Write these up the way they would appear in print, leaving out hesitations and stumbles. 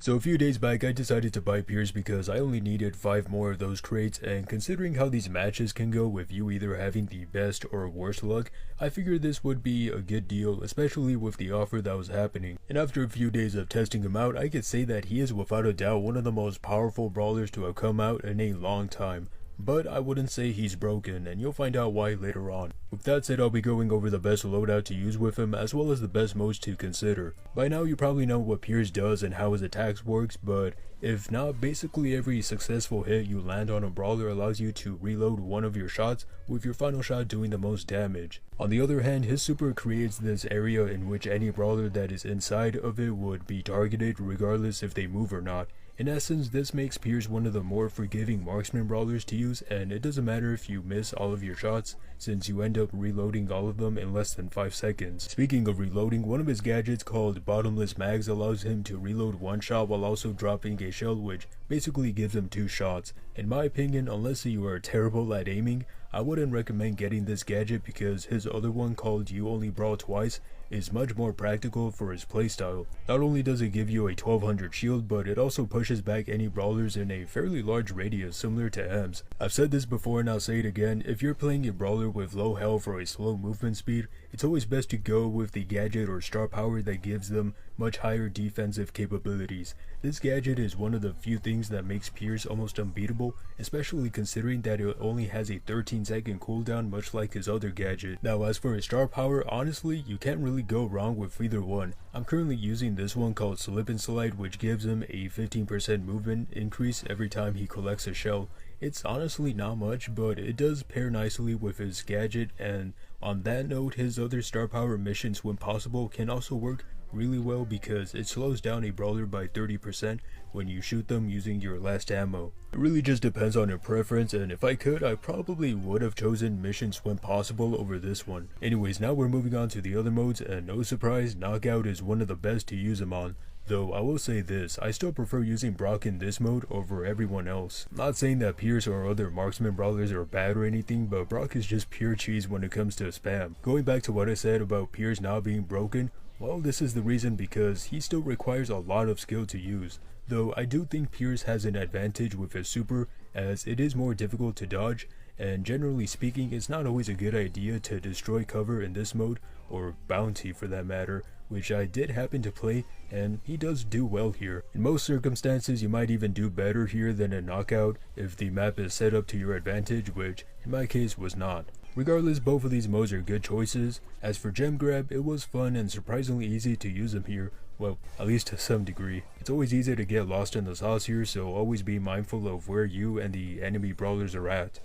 So a few days back I decided to buy Piers because I only needed 5 more of those traits, and considering how these matches can go with you either having the best or worst luck, I figured this would be a good deal, especially with the offer that was happening. And after a few days of testing him out, I could say that he is without a doubt one of the most powerful brawlers to have come out in a long time. But I wouldn't say he's broken, and you'll find out why later on. With that said, I'll be going over the best loadout to use with him, as well as the best modes to consider. By now you probably know what Piers does and how his attacks works, but if not, basically every successful hit you land on a brawler allows you to reload one of your shots, with your final shot doing the most damage. On the other hand, his super creates this area in which any brawler that is inside of it would be targeted regardless if they move or not. In essence, this makes Piers one of the more forgiving marksman brawlers to use, and it doesn't matter if you miss all of your shots, since you end up reloading all of them in less than 5 seconds. Speaking of reloading, one of his gadgets called Bottomless Mags allows him to reload one shot while also dropping a shell, which basically gives him 2 shots. In my opinion, unless you are terrible at aiming, I wouldn't recommend getting this gadget because his other one called You Only Brawl Twice is much more practical for his playstyle. Not only does it give you a 1200 shield, but it also pushes back any brawlers in a fairly large radius similar to M's. I've said this before and I'll say it again, if you're playing a brawler with low health or a slow movement speed, it's always best to go with the gadget or star power that gives them much higher defensive capabilities. This gadget is one of the few things that makes Piers almost unbeatable, especially considering that it only has a 13-second cooldown much like his other gadget. Now as for his star power, honestly you can't really go wrong with either one. I'm currently using this one called Slip and Slide, which gives him a 15% movement increase every time he collects a shell. It's honestly not much, but it does pair nicely with his gadget, and on that note, his other star power missions when possible can also work really well because it slows down a brawler by 30% when you shoot them using your last ammo. It really just depends on your preference, and if I could, I probably would have chosen missions when possible over this one. Anyways, now we're moving on to the other modes, and no surprise, Knockout is one of the best to use him on. Though I will say this, I still prefer using Brock in this mode over everyone else. Not saying that Piers or other marksman brawlers are bad or anything, but Brock is just pure cheese when it comes to spam. Going back to what I said about Piers not being broken, well, this is the reason because he still requires a lot of skill to use. Though I do think Piers has an advantage with his super, as it is more difficult to dodge, and generally speaking it's not always a good idea to destroy cover in this mode, or bounty for that matter, which I did happen to play, and he does do well here. In most circumstances you might even do better here than in Knockout if the map is set up to your advantage, which in my case was not. Regardless, both of these modes are good choices. As for Gem Grab, it was fun and surprisingly easy to use them here, well, at least to some degree. It's always easy to get lost in the sauce here, so always be mindful of where you and the enemy brawlers are at.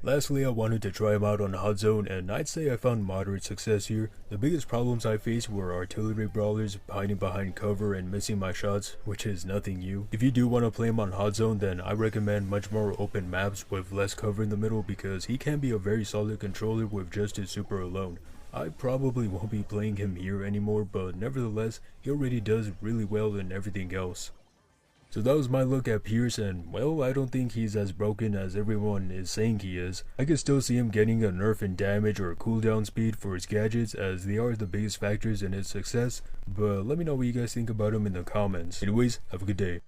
Lastly, I wanted to try him out on Hot Zone, and I'd say I found moderate success here. The biggest problems I faced were artillery brawlers hiding behind cover and missing my shots, which is nothing new. If you do want to play him on Hot Zone, then I recommend much more open maps with less cover in the middle because he can be a very solid controller with just his super alone. I probably won't be playing him here anymore, but nevertheless, he already does really well in everything else. So that was my look at Piers, and well, I don't think he's as broken as everyone is saying he is. I can still see him getting a nerf in damage or cooldown speed for his gadgets, as they are the biggest factors in his success, but let me know what you guys think about him in the comments. Anyways, have a good day.